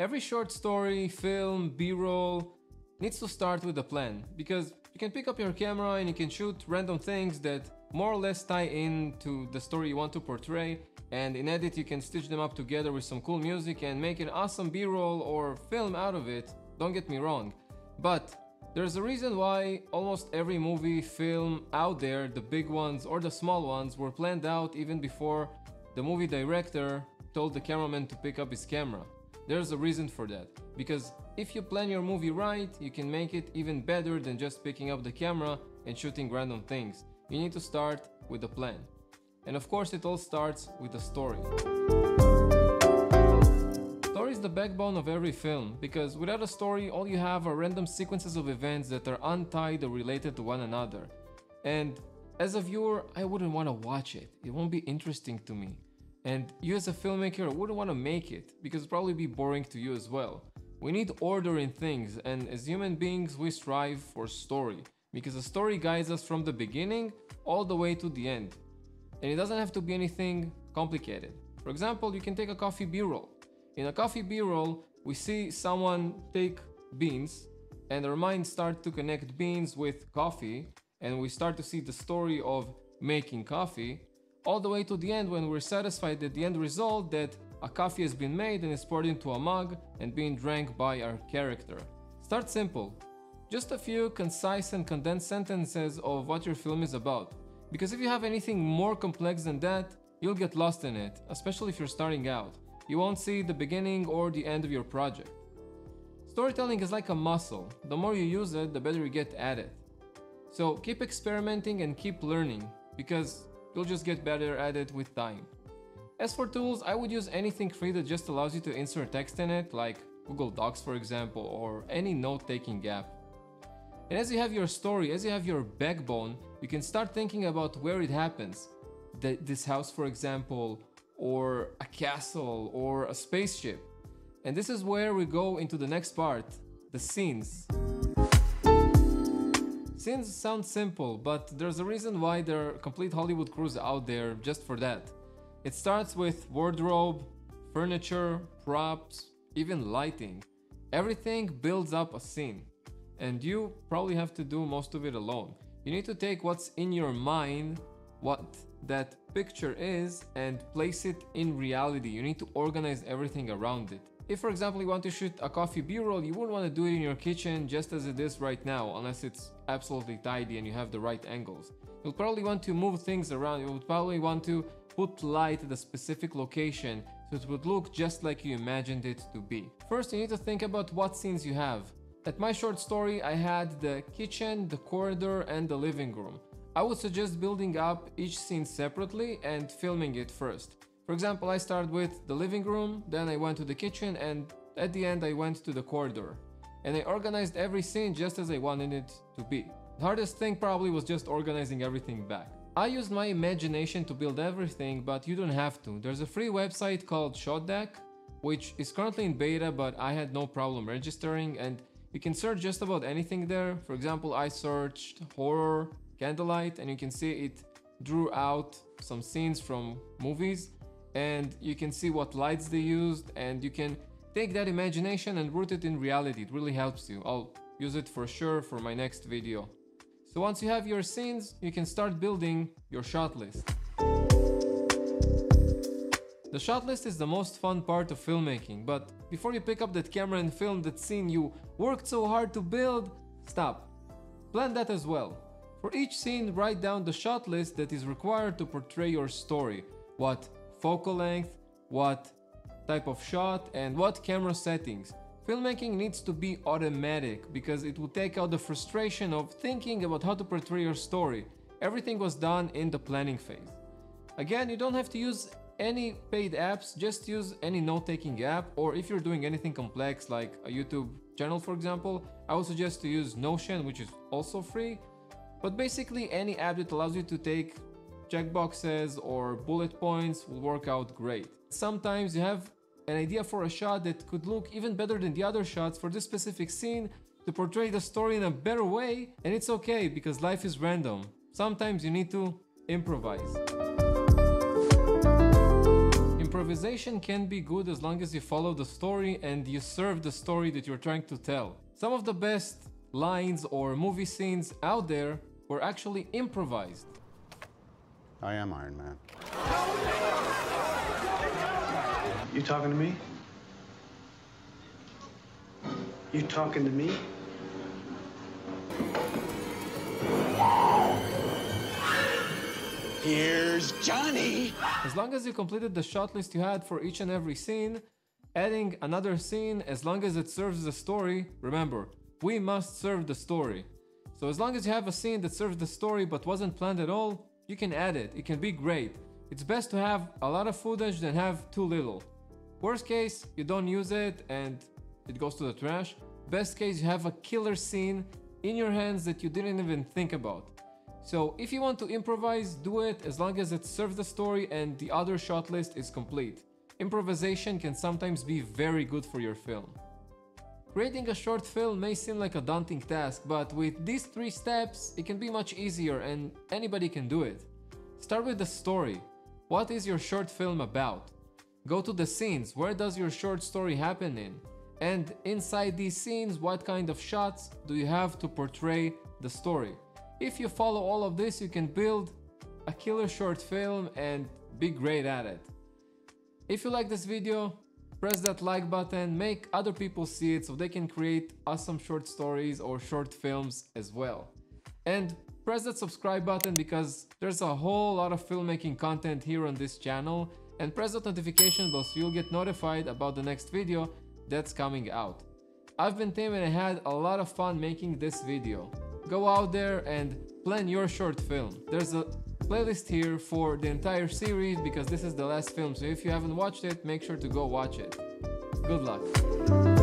Every short story, film, B-roll needs to start with a plan, because you can pick up your camera and you can shoot random things that more or less tie in to the story you want to portray, and in edit you can stitch them up together with some cool music and make an awesome B-roll or film out of it, don't get me wrong. But there's a reason why almost every movie, film out there, the big ones or the small ones, were planned out even before the movie director told the cameraman to pick up his camera. There's a reason for that, because if you plan your movie right, you can make it even better than just picking up the camera and shooting random things. You need to start with a plan. And of course it all starts with a story. Story is the backbone of every film, because without a story all you have are random sequences of events that are untied or related to one another. And as a viewer, I wouldn't want to watch it. It won't be interesting to me. And you as a filmmaker wouldn't want to make it, because it'd probably be boring to you as well. We need order in things, and as human beings we strive for story, because a story guides us from the beginning all the way to the end. And it doesn't have to be anything complicated. For example, you can take a coffee B-roll. In a coffee B-roll, we see someone take beans, and our minds start to connect beans with coffee, and we start to see the story of making coffee, all the way to the end when we're satisfied at the end result that a coffee has been made and is poured into a mug and being drank by our character. Start simple. Just a few concise and condensed sentences of what your film is about. Because if you have anything more complex than that, you'll get lost in it, especially if you're starting out. You won't see the beginning or the end of your project. Storytelling is like a muscle. The more you use it, the better you get at it. So keep experimenting and keep learning, because you'll just get better at it with time. As for tools, I would use anything free that just allows you to insert text in it, like Google Docs for example, or any note-taking app. And as you have your story, as you have your backbone, you can start thinking about where it happens. This house for example, or a castle, or a spaceship. And this is where we go into the next part, the scenes. Scenes sound simple, but there's a reason why there are complete Hollywood crews out there just for that. It starts with wardrobe, furniture, props, even lighting. Everything builds up a scene, and you probably have to do most of it alone. You need to take what's in your mind, what that picture is, and place it in reality. You need to organize everything around it. If for example you want to shoot a coffee B-roll, you wouldn't want to do it in your kitchen just as it is right now, unless it's absolutely tidy and you have the right angles. You'll probably want to move things around. You would probably want to put light at a specific location so it would look just like you imagined it to be. First, you need to think about what scenes you have. At my short story, I had the kitchen, the corridor, and the living room. I would suggest building up each scene separately and filming it first. For example, I started with the living room, then I went to the kitchen, and at the end I went to the corridor. And I organized every scene just as I wanted it to be. The hardest thing probably was just organizing everything back. I used my imagination to build everything, but you don't have to. There's a free website called ShotDeck, which is currently in beta, but I had no problem registering, and you can search just about anything there. For example, I searched horror, candlelight, and you can see it drew out some scenes from movies, and you can see what lights they used, and you can take that imagination and root it in reality. It really helps you. I'll use it for sure for my next video. So once you have your scenes, you can start building your shot list. The shot list is the most fun part of filmmaking, but before you pick up that camera and film that scene you worked so hard to build, stop. Plan that as well. For each scene, write down the shot list that is required to portray your story. What focal length, what type of shot, and what camera settings. Filmmaking needs to be automatic because it will take out the frustration of thinking about how to portray your story. Everything was done in the planning phase. Again, you don't have to use any paid apps, just use any note-taking app, or if you're doing anything complex like a YouTube channel for example, I would suggest to use Notion, which is also free. But basically any app that allows you to take checkboxes or bullet points will work out great. Sometimes you have an idea for a shot that could look even better than the other shots for this specific scene to portray the story in a better way, and it's okay because life is random. Sometimes you need to improvise. improvisation can be good as long as you follow the story and you serve the story that you're trying to tell. Some of the best lines or movie scenes out there were actually improvised. I am Iron Man. You talking to me? You talking to me? Here's Johnny! As long as you completed the shot list you had for each and every scene, adding another scene as long as it serves the story, remember, we must serve the story. So as long as you have a scene that serves the story but wasn't planned at all, you can add it. It can be great. It's best to have a lot of footage than have too little. Worst case, you don't use it and it goes to the trash. Best case, you have a killer scene in your hands that you didn't even think about. So if you want to improvise, do it as long as it serves the story and the other shot list is complete. Improvisation can sometimes be very good for your film. Creating a short film may seem like a daunting task, but with these 3 steps, it can be much easier and anybody can do it. Start with the story. What is your short film about? Go to the scenes. Where does your short story happen in? And inside these scenes, what kind of shots do you have to portray the story? If you follow all of this, you can build a killer short film and be great at it. If you like this video, press that like button, make other people see it so they can create awesome short stories or short films as well. And press that subscribe button because there's a whole lot of filmmaking content here on this channel, and press that notification bell so you'll get notified about the next video that's coming out. I've been Tim and I had a lot of fun making this video. Go out there and plan your short film. There's a playlist here for the entire series because this is the last film, so if you haven't watched it, make sure to go watch it. Good luck.